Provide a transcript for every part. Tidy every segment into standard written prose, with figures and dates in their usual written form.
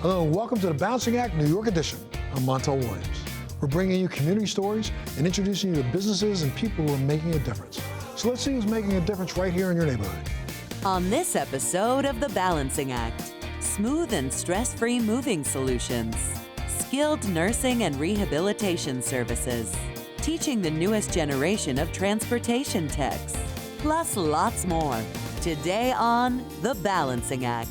Hello and welcome to the Balancing Act New York edition. I'm Montel Williams. We're bringing you community stories and introducing you to businesses and people who are making a difference. So let's see who's making a difference right here in your neighborhood. On this episode of The Balancing Act, smooth and stress-free moving solutions, skilled nursing and rehabilitation services, teaching the newest generation of transportation techs, plus lots more. Today on The Balancing Act.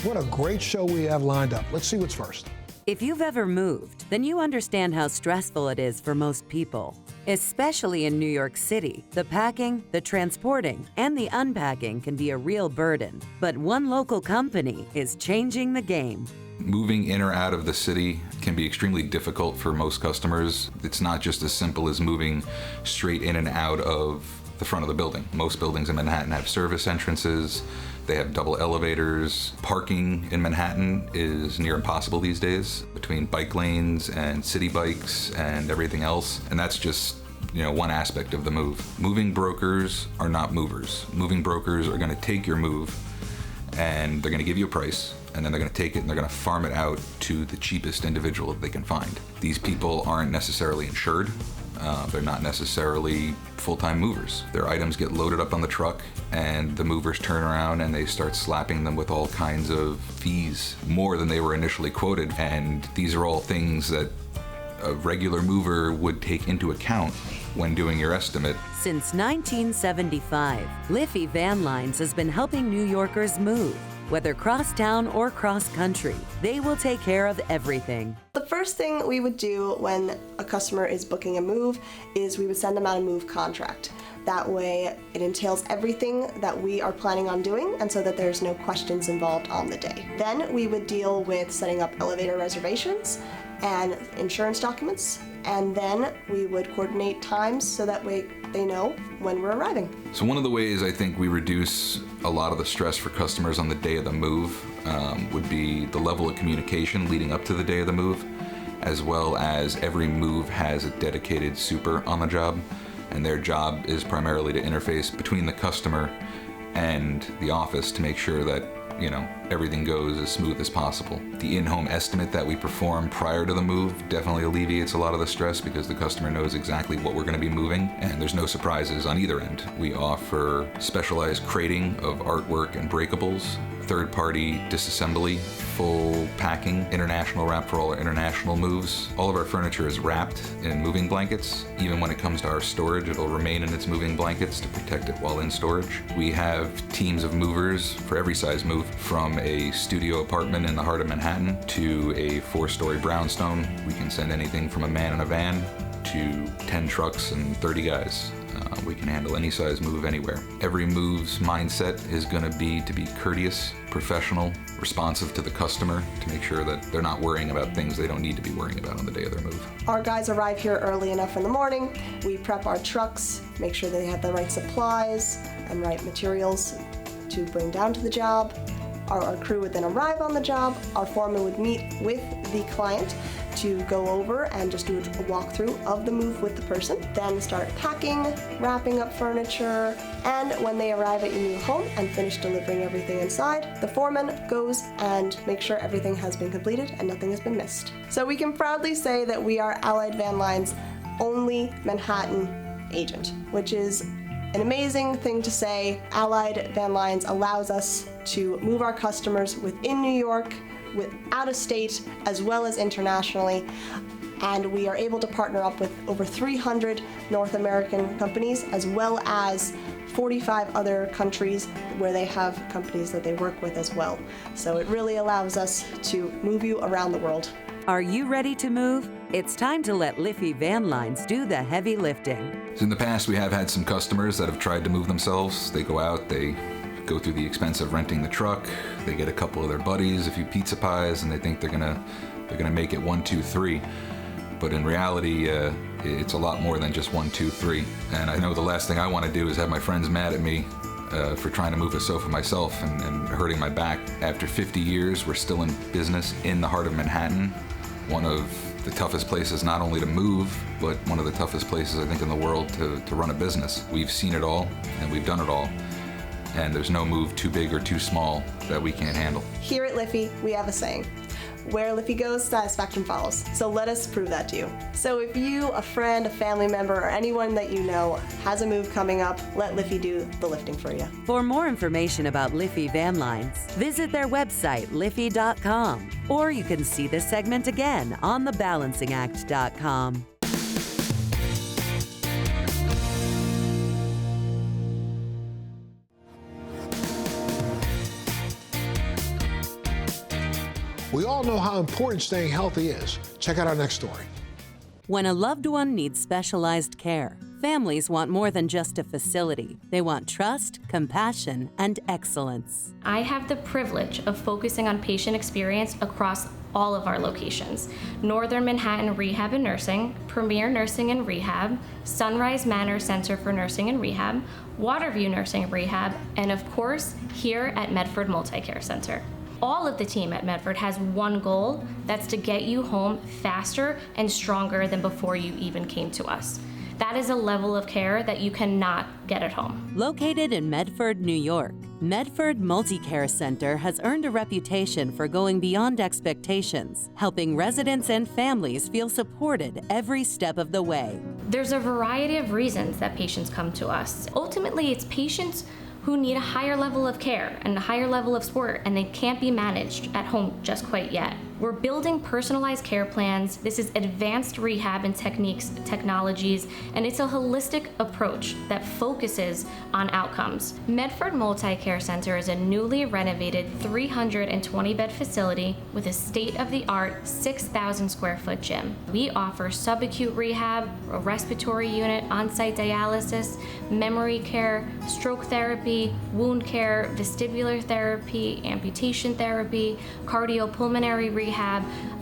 What a great show we have lined up. Let's see what's first. If you've ever moved, then you understand how stressful it is for most people. Especially in New York City, the packing, the transporting, and the unpacking can be a real burden. But one local company is changing the game. Moving in or out of the city can be extremely difficult for most customers. It's not just as simple as moving straight in and out of the front of the building. Most buildings in Manhattan have service entrances. They have double elevators. Parking in Manhattan is near impossible these days between bike lanes and city bikes and everything else. And that's just, one aspect of the move. Moving brokers are not movers. Moving brokers are going to take your move and they're going to give you a price, and then they're going to take it and they're going to farm it out to the cheapest individual that they can find. These people aren't necessarily insured. They're not necessarily full-time movers. Their items get loaded up on the truck and the movers turn around and they start slapping them with all kinds of fees, more than they were initially quoted. And these are all things that a regular mover would take into account when doing your estimate. Since 1975, Liffey Van Lines has been helping New Yorkers move. Whether cross-town or cross-country, they will take care of everything. The first thing we would do when a customer is booking a move is we would send them out a move contract. That way it entails everything that we are planning on doing, and so that there's no questions involved on the day. Then we would deal with setting up elevator reservations and insurance documents, and then we would coordinate times so that way they know when we're arriving. So one of the ways I think we reduce a lot of the stress for customers on the day of the move would be the level of communication leading up to the day of the move, as well as every move has a dedicated super on the job, and their job is primarily to interface between the customer and the office to make sure that everything goes as smooth as possible. The in-home estimate that we perform prior to the move definitely alleviates a lot of the stress because the customer knows exactly what we're going to be moving, and there's no surprises on either end. We offer specialized crating of artwork and breakables, third-party disassembly, full packing, international wrap for all our international moves. All of our furniture is wrapped in moving blankets. Even when it comes to our storage, it'll remain in its moving blankets to protect it while in storage. We have teams of movers for every size move, from a studio apartment in the heart of Manhattan to a 4-story brownstone. We can send anything from a man in a van to 10 trucks and 30 guys. We can handle any size move anywhere. Every move's mindset is going to be courteous, professional, responsive to the customer, to make sure that they're not worrying about things they don't need to be worrying about on the day of their move. Our guys arrive here early enough in the morning. We prep our trucks, make sure they have the right supplies and right materials to bring down to the job. Our crew would then arrive on the job. Our foreman would meet with the client to go over and just do a walkthrough of the move with the person, then start packing, wrapping up furniture, and when they arrive at your new home and finish delivering everything inside, the foreman goes and makes sure everything has been completed and nothing has been missed. So we can proudly say that we are Allied Van Lines' only Manhattan agent, which is an amazing thing to say. Allied Van Lines allows us to move our customers within New York, out of state, as well as internationally. And we are able to partner up with over 300 North American companies, as well as 45 other countries where they have companies that they work with as well. So it really allows us to move you around the world. Are you ready to move? It's time to let Liffey Van Lines do the heavy lifting. So in the past, we have had some customers that have tried to move themselves. They go out, they go through the expense of renting the truck, they get a couple of their buddies, a few pizza pies, and they think they're gonna make it 1, 2, 3. But in reality, it's a lot more than just 1, 2, 3. And I know the last thing I want to do is have my friends mad at me for trying to move a sofa myself and hurting my back. After 50 years, we're still in business in the heart of Manhattan, one of the toughest places not only to move, but one of the toughest places I think in the world to run a business. We've seen it all and we've done it all. and there's no move too big or too small that we can't handle. Here at Liffey, we have a saying: where Liffey goes, satisfaction follows. So let us prove that to you. So if you, a friend, a family member, or anyone that you know has a move coming up, let Liffey do the lifting for you. For more information about Liffey Van Lines, visit their website, liffey.com, or you can see this segment again on thebalancingact.com. We all know how important staying healthy is. Check out our next story. When a loved one needs specialized care, families want more than just a facility. They want trust, compassion, and excellence. I have the privilege of focusing on patient experience across all of our locations: Northern Manhattan Rehab and Nursing, Premier Nursing and Rehab, Sunrise Manor Center for Nursing and Rehab, Waterview Nursing and Rehab, and of course, here at Medford Multicare Center. All of the team at Medford has one goal: that's to get you home faster and stronger than before you even came to us. That is a level of care that you cannot get at home. Located in Medford, New York, Medford Multicare Center has earned a reputation for going beyond expectations, helping residents and families feel supported every step of the way. There's a variety of reasons that patients come to us. Ultimately, it's patients who need a higher level of care and a higher level of support, and they can't be managed at home just quite yet. We're building personalized care plans. This is advanced rehab and technologies, and it's a holistic approach that focuses on outcomes. Medford Multicare Center is a newly renovated 320-bed facility with a state-of-the-art 6,000 square foot gym. We offer subacute rehab, a respiratory unit, on-site dialysis, memory care, stroke therapy, wound care, vestibular therapy, amputation therapy, cardiopulmonary rehab,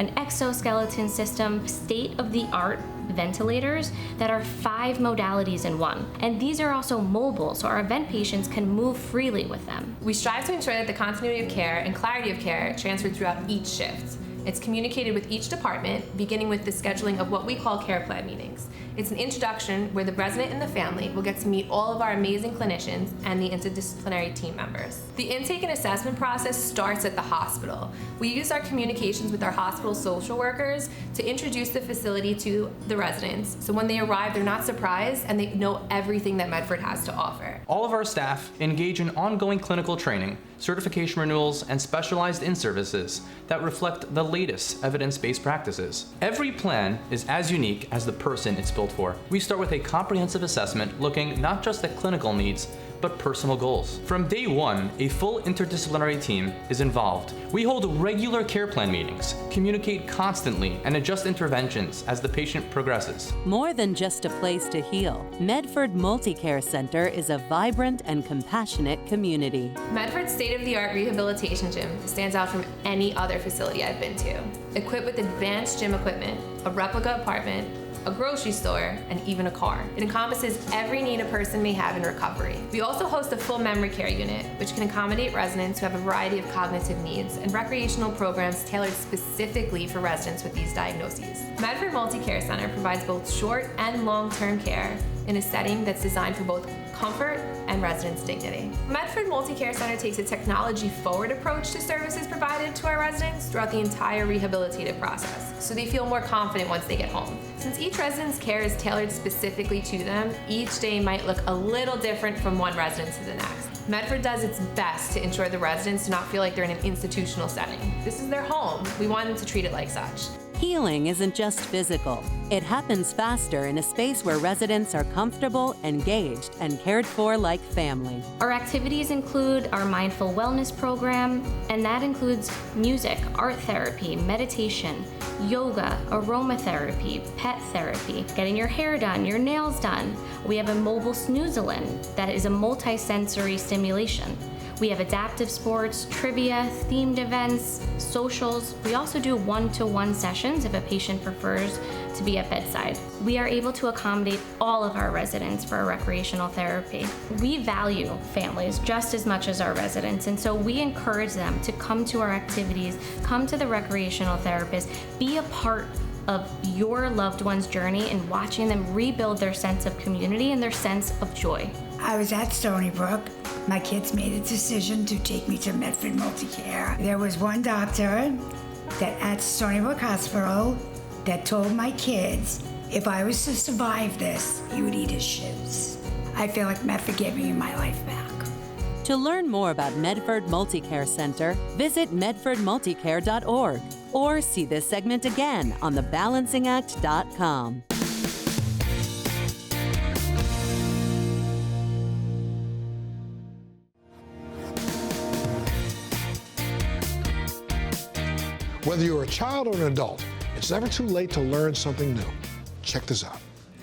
an exoskeleton system, state-of-the-art ventilators that are 5 modalities in one. And these are also mobile, so our event patients can move freely with them. We strive to ensure that the continuity of care and clarity of care transferred throughout each shift. It's communicated with each department, beginning with the scheduling of what we call care plan meetings. It's an introduction where the resident and the family will get to meet all of our amazing clinicians and the interdisciplinary team members. The intake and assessment process starts at the hospital. We use our communications with our hospital social workers to introduce the facility to the residents, so when they arrive, they're not surprised and they know everything that Medford has to offer. All of our staff engage in ongoing clinical training, certification renewals, and specialized in-services that reflect the latest evidence-based practices. Every plan is as unique as the person it's built for. We start with a comprehensive assessment looking not just at clinical needs, but personal goals. From day one, a full interdisciplinary team is involved. We hold regular care plan meetings, communicate constantly, and adjust interventions as the patient progresses. More than just a place to heal, Medford Multicare Center is a vibrant and compassionate community. Medford's state-of-the-art rehabilitation gym stands out from any other facility I've been to. Equipped with advanced gym equipment, a replica apartment, a grocery store, and even a car. It encompasses every need a person may have in recovery. We also host a full memory care unit, which can accommodate residents who have a variety of cognitive needs, and recreational programs tailored specifically for residents with these diagnoses. Medford Multicare Center provides both short and long-term care in a setting that's designed for both comfort and residents' dignity. Medford Multicare Center takes a technology-forward approach to services provided to our residents throughout the entire rehabilitative process, so they feel more confident once they get home. Since each resident's care is tailored specifically to them, each day might look a little different from one resident to the next. Medford does its best to ensure the residents do not feel like they're in an institutional setting. This is their home. We want them to treat it like such. Healing isn't just physical. It happens faster in a space where residents are comfortable, engaged, and cared for like family. Our activities include our mindful wellness program, and that includes music, art therapy, meditation, yoga, aromatherapy, pet therapy, getting your hair done, your nails done. We have a mobile snooze-a-lin that is a multi-sensory stimulation. We have adaptive sports, trivia, themed events, socials. We also do one-to-one sessions if a patient prefers to be at bedside. We are able to accommodate all of our residents for recreational therapy. We value families just as much as our residents, and so we encourage them to come to our activities, come to the recreational therapist, be a part of your loved one's journey in watching them rebuild their sense of community and their sense of joy. I was at Stony Brook My kids made a decision to take me to Medford Multicare. There was one doctor that at Stony Brook Hospital that told my kids if I was to survive this, he would eat his shoes. I feel like Medford gave me my life back. To learn more about Medford Multicare Center, visit medfordmulticare.org or see this segment again on thebalancingact.com. Whether you're a child or an adult, it's never too late to learn something new. Check this out.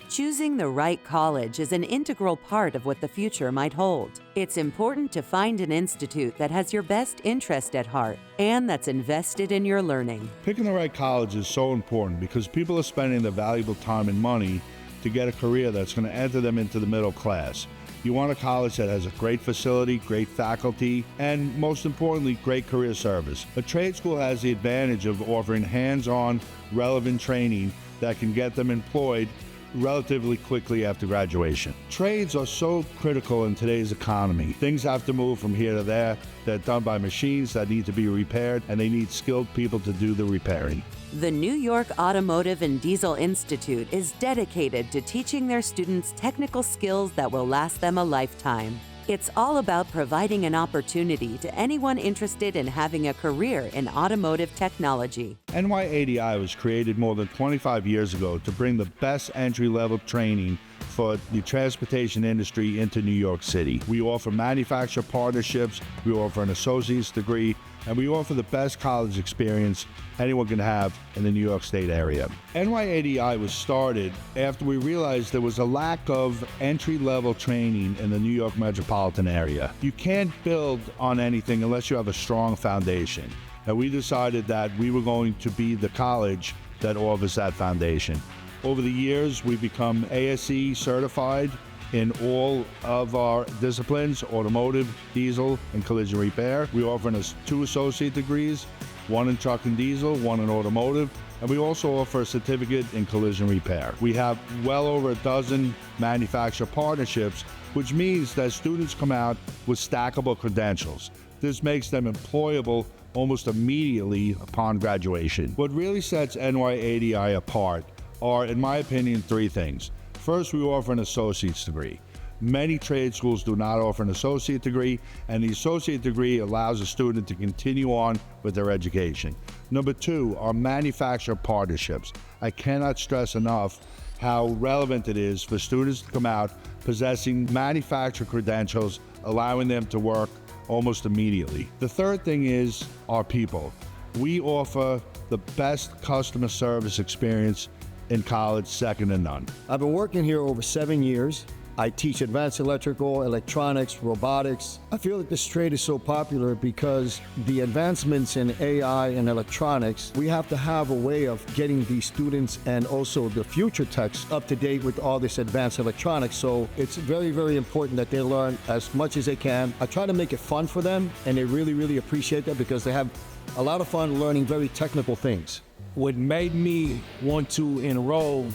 Choosing the right college is an integral part of what the future might hold. It's important to find an institute that has your best interest at heart and that's invested in your learning. Picking the right college is so important because people are spending their valuable time and money to get a career that's going to enter them into the middle class. You want a college that has a great facility, great faculty, and most importantly, great career service. A trade school has the advantage of offering hands-on, relevant training that can get them employed relatively quickly after graduation. Trades are so critical in today's economy. Things have to move from here to there. They're done by machines that need to be repaired, and they need skilled people to do the repairing. The New York Automotive and Diesel Institute is dedicated to teaching their students technical skills that will last them a lifetime. It's all about providing an opportunity to anyone interested in having a career in automotive technology. NYADI was created more than 25 years ago to bring the best entry-level training for the transportation industry into New York City. We offer manufacturer partnerships, we offer an associate's degree, and we offer the best college experience anyone can have in the New York State area. NYADI was started after we realized there was a lack of entry-level training in the New York metropolitan area. You can't build on anything unless you have a strong foundation. And we decided that we were going to be the college that offers that foundation. Over the years, we've become ASE certified in all of our disciplines, automotive, diesel, and collision repair. We offer 2 associate degrees, one in truck and diesel, one in automotive, and we also offer a certificate in collision repair. We have well over a dozen manufacturer partnerships, which means that students come out with stackable credentials. This makes them employable almost immediately upon graduation. What really sets NYADI apart are, in my opinion, 3 things. First, we offer an associate's degree. Many trade schools do not offer an associate degree, and the associate degree allows a student to continue on with their education. Number 2, our manufacturer partnerships. I cannot stress enough how relevant it is for students to come out possessing manufacturer credentials, allowing them to work almost immediately. The third thing is our people. We offer the best customer service experience in college, second to none. I've been working here over 7 years. I teach advanced electrical, electronics, robotics. I feel like this trade is so popular because the advancements in AI and electronics, we have to have a way of getting these students and also the future techs up to date with all this advanced electronics. So it's very, very important that they learn as much as they can. I try to make it fun for them, and they really, really appreciate that because they have a lot of fun learning very technical things. What made me want to enroll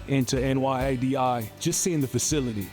into NYADI, just seeing the facility,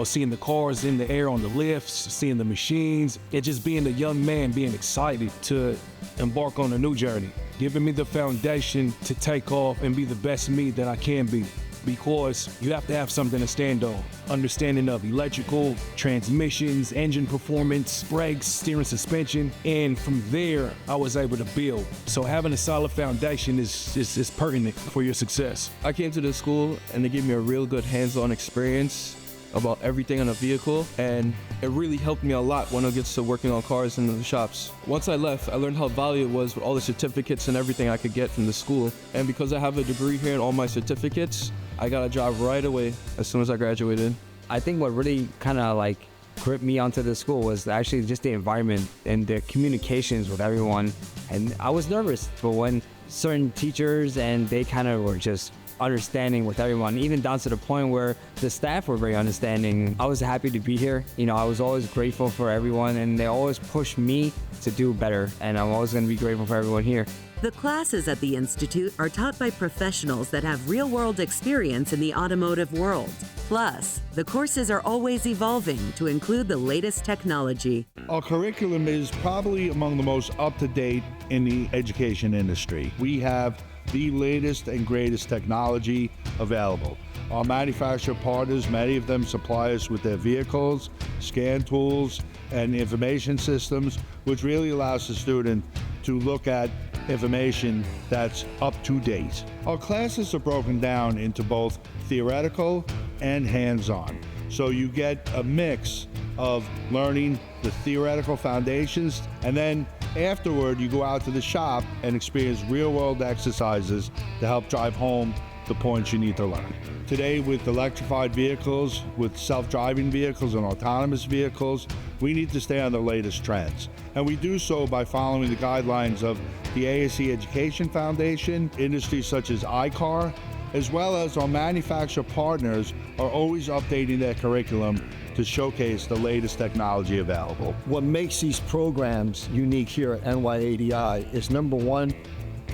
seeing the cars in the air on the lifts, seeing the machines, and just being a young man being excited to embark on a new journey, giving me the foundation to take off and be the best me that I can be. Because you have to have something to stand on. Understanding of electrical, transmissions, engine performance, brakes, steering, suspension, and from there, I was able to build. So having a solid foundation is pertinent for your success. I came to the school and they gave me a real good hands-on experience about everything on a vehicle, and it really helped me a lot when it gets to working on cars in the shops. Once I left, I learned how valuable it was with all the certificates and everything I could get from the school. And because I have a degree here and all my certificates, I got a job right away as soon as I graduated. I think what really kind of gripped me onto the school was actually just the environment and the communications with everyone. And I was nervous, but when certain teachers and they kind of were just understanding with everyone, even down to the point where the staff were very understanding. I was happy to be here. I was always grateful for everyone, and they always pushed me to do better, and I'm always going to be grateful for everyone here. The classes at the Institute are taught by professionals that have real-world experience in the automotive world. Plus, the courses are always evolving to include the latest technology. Our curriculum is probably among the most up-to-date in the education industry. We have the latest and greatest technology available. Our manufacturer partners, many of them supply us with their vehicles, scan tools, and information systems, which really allows the student to look at information that's up to date. Our classes are broken down into both theoretical and hands-on. So you get a mix of learning the theoretical foundations, and then afterward you go out to the shop and experience real-world exercises to help drive home the points you need to learn. Today, with electrified vehicles, with self-driving vehicles and autonomous vehicles, we need to stay on the latest trends. And we do so by following the guidelines of the ASE Education Foundation, industries such as iCar, as well as our manufacturer partners are always updating their curriculum to showcase the latest technology available. What makes these programs unique here at NYADI is, number one,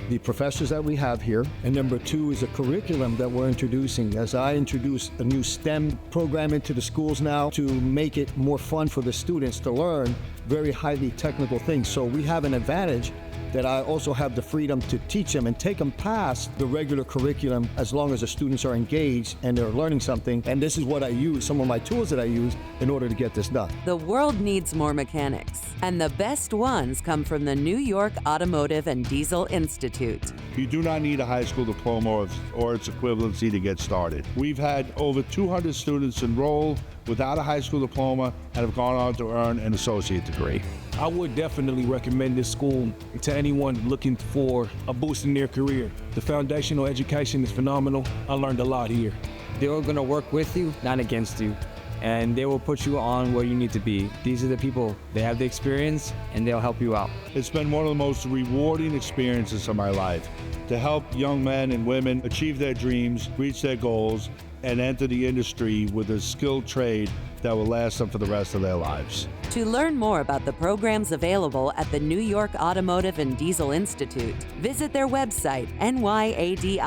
the professors that we have here, and number two is a curriculum that we're introducing. As I introduce a new STEM program into the schools now to make it more fun for the students to learn very highly technical things. So we have an advantage that I also have the freedom to teach them and take them past the regular curriculum as long as the students are engaged and they're learning something. And this is what I use, some of my tools that I use in order to get this done. The world needs more mechanics, and the best ones come from the New York Automotive and Diesel Institute. You do not need a high school diploma or its equivalency to get started. We've had over 200 students enroll without a high school diploma and have gone on to earn an associate degree. I would definitely recommend this school to anyone looking for a boost in their career. The foundational education is phenomenal. I learned a lot here. They're going to work with you, not against you, and they will put you on where you need to be. These are the people, they have the experience, and they'll help you out. It's been one of the most rewarding experiences of my life to help young men and women achieve their dreams, reach their goals, and enter the industry with a skilled trade that will last them for the rest of their lives. To learn more about the programs available at the New York Automotive and Diesel Institute, visit their website, nyadi.edu,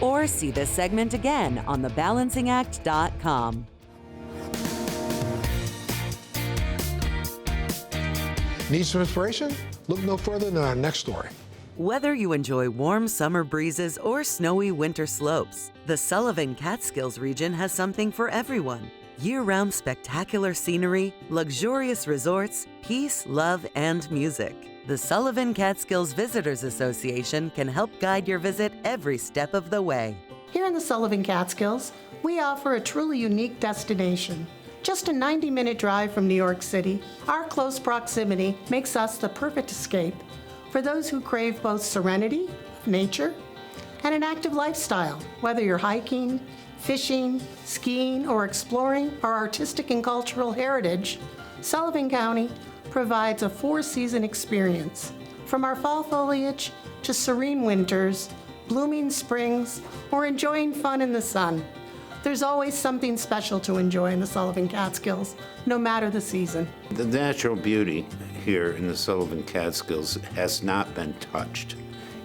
or see this segment again on thebalancingact.com. Need some inspiration? Look no further than our next story. Whether you enjoy warm summer breezes or snowy winter slopes, the Sullivan Catskills region has something for everyone. Year-round spectacular scenery, luxurious resorts, peace, love, and music. The Sullivan Catskills Visitors Association can help guide your visit every step of the way. Here in the Sullivan Catskills, we offer a truly unique destination. Just a 90-minute drive from New York City, our close proximity makes us the perfect escape for those who crave both serenity, nature, and an active lifestyle. Whether you're hiking, fishing, skiing, or exploring our artistic and cultural heritage, Sullivan County provides a four-season experience. From our fall foliage to serene winters, blooming springs, or enjoying fun in the sun, there's always something special to enjoy in the Sullivan Catskills, no matter the season. The natural beauty here in the Sullivan Catskills has not been touched.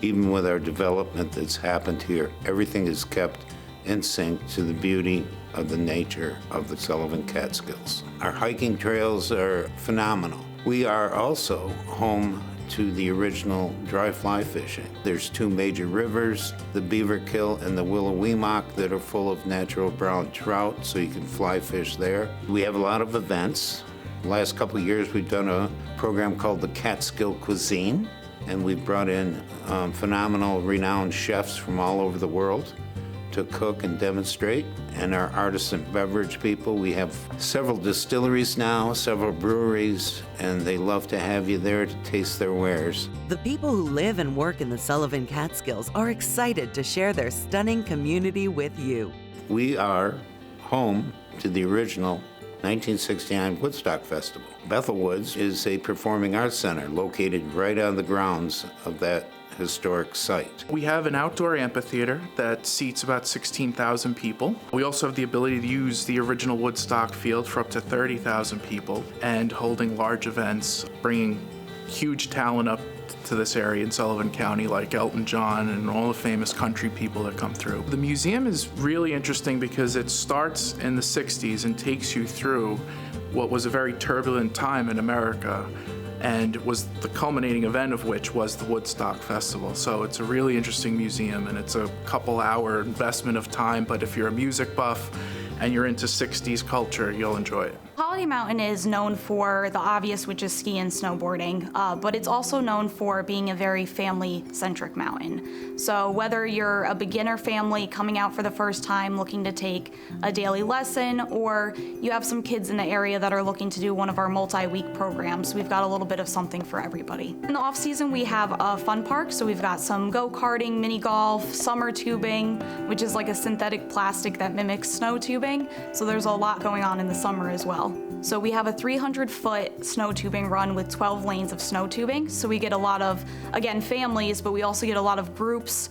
Even with our development that's happened here, everything is kept in sync to the beauty of the nature of the Sullivan Catskills. Our hiking trails are phenomenal. We are also home to the original dry fly fishing. There's two major rivers, the Beaver Kill and the Willowweemock, that are full of natural brown trout, so you can fly fish there. We have a lot of events. The last couple of years we've done a program called the Catskill Cuisine, and we've brought in phenomenal, renowned chefs from all over the world to cook and demonstrate, and our artisan beverage people. We have several distilleries now, several breweries, and they love to have you there to taste their wares. The people who live and work in the Sullivan Catskills are excited to share their stunning community with you. We are home to the original 1969 Woodstock Festival. Bethel Woods is a performing arts center located right on the grounds of that historic site. We have an outdoor amphitheater that seats about 16,000 people. We also have the ability to use the original Woodstock field for up to 30,000 people and holding large events, bringing huge talent up to this area in Sullivan County, like Elton John and all the famous country people that come through. The museum is really interesting because it starts in the 60s and takes you through what was a very turbulent time in America, and was the culminating event of which was the Woodstock Festival. So it's a really interesting museum, and it's a couple-hour investment of time, but if you're a music buff and you're into 60s culture, you'll enjoy it. Holiday Mountain is known for the obvious, which is ski and snowboarding, but it's also known for being a very family-centric mountain. So whether you're a beginner family coming out for the first time looking to take a daily lesson, or you have some kids in the area that are looking to do one of our multi-week programs, we've got a little bit of something for everybody. In the off-season, we have a fun park, so we've got some go-karting, mini golf, summer tubing, which is like a synthetic plastic that mimics snow tubing, so there's a lot going on in the summer as well. So we have a 300-foot snow tubing run with 12 lanes of snow tubing. So we get a lot of, again, families, but we also get a lot of groups.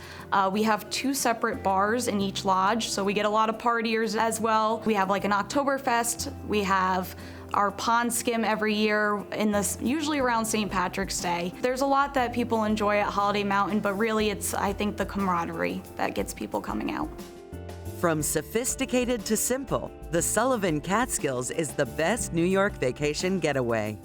We have 2 separate bars in each lodge, so we get a lot of partiers as well. We have like an Oktoberfest. We have our pond skim every year usually around St. Patrick's Day. There's a lot that people enjoy at Holiday Mountain, but really it's, I think, the camaraderie that gets people coming out. From sophisticated to simple, the Sullivan Catskills is the best New York vacation getaway.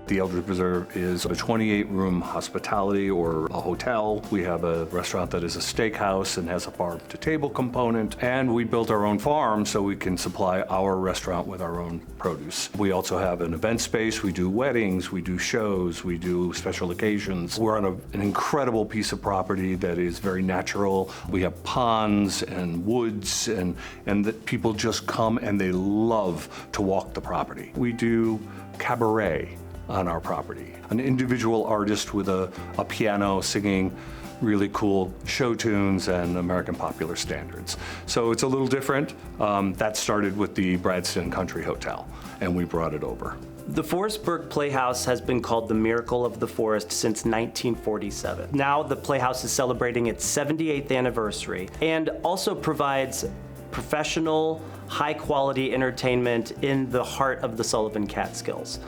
The Eldridge Preserve is a 28-room hospitality or a hotel. We have a restaurant that is a steakhouse and has a farm-to-table component. And we built our own farm so we can supply our restaurant with our own produce. We also have an event space. We do weddings, we do shows, we do special occasions. We're on an incredible piece of property that is very natural. We have ponds and woods, and that people just come and they love to walk the property. We do cabaret on our property. An individual artist with a piano singing really cool show tunes and American popular standards. So it's a little different. That started with the Bradston Country Hotel, and we brought it over. The Forestburg Playhouse has been called the Miracle of the Forest since 1947. Now the Playhouse is celebrating its 78th anniversary and also provides professional, high-quality entertainment in the heart of the Sullivan Catskills.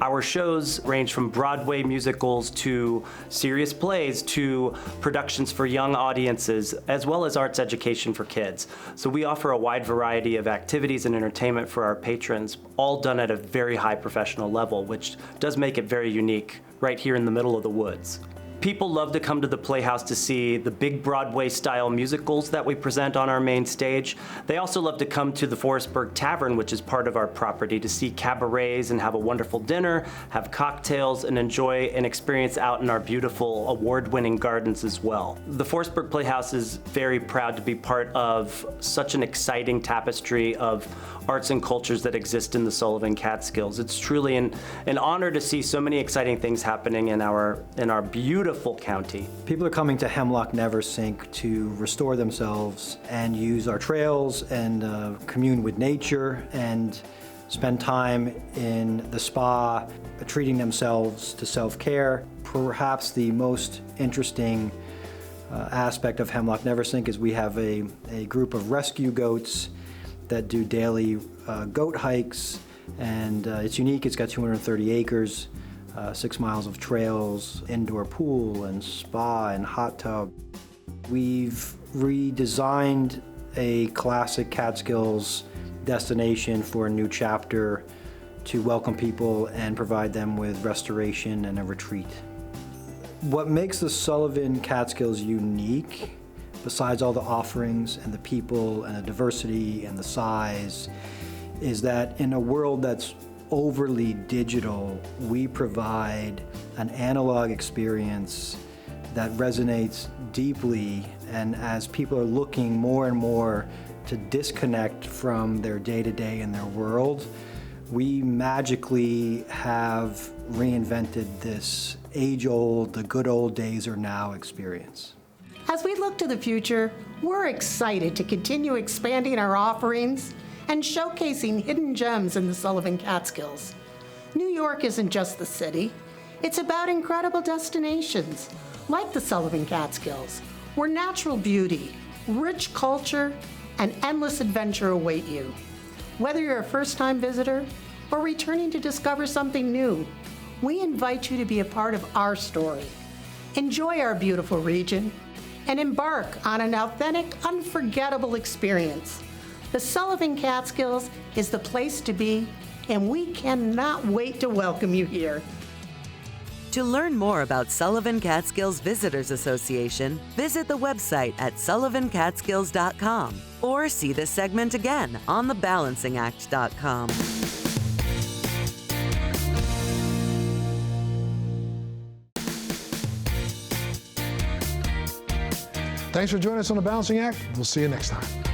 Our shows range from Broadway musicals to serious plays to productions for young audiences, as well as arts education for kids. So we offer a wide variety of activities and entertainment for our patrons, all done at a very high professional level, which does make it very unique right here in the middle of the woods. People love to come to the Playhouse to see the big Broadway-style musicals that we present on our main stage. They also love to come to the Forestburg Tavern, which is part of our property, to see cabarets and have a wonderful dinner, have cocktails, and enjoy an experience out in our beautiful award-winning gardens as well. The Forestburg Playhouse is very proud to be part of such an exciting tapestry of arts and cultures that exist in the Sullivan Catskills. It's truly an honor to see so many exciting things happening in our beautiful county. People are coming to Hemlock Neversink to restore themselves and use our trails and commune with nature and spend time in the spa, treating themselves to self-care. Perhaps the most interesting aspect of Hemlock Neversink is we have a group of rescue goats that do daily goat hikes, and it's unique. It's got 230 acres. 6 miles of trails, indoor pool and spa and hot tub. We've redesigned a classic Catskills destination for a new chapter to welcome people and provide them with restoration and a retreat. What makes the Sullivan Catskills unique, besides all the offerings and the people and the diversity and the size, is that in a world that's overly digital, we provide an analog experience that resonates deeply, and as people are looking more and more to disconnect from their day-to-day and their world, we magically have reinvented this age-old, the good old days are now experience. As we look to the future, we're excited to continue expanding our offerings and showcasing hidden gems in the Sullivan Catskills. New York isn't just the city. It's about incredible destinations like the Sullivan Catskills, where natural beauty, rich culture, and endless adventure await you. Whether you're a first-time visitor or returning to discover something new, we invite you to be a part of our story. Enjoy our beautiful region and embark on an authentic, unforgettable experience. The Sullivan Catskills is the place to be, and we cannot wait to welcome you here. To learn more about Sullivan Catskills Visitors Association, visit the website at sullivancatskills.com or see this segment again on thebalancingact.com. Thanks for joining us on The Balancing Act. We'll see you next time.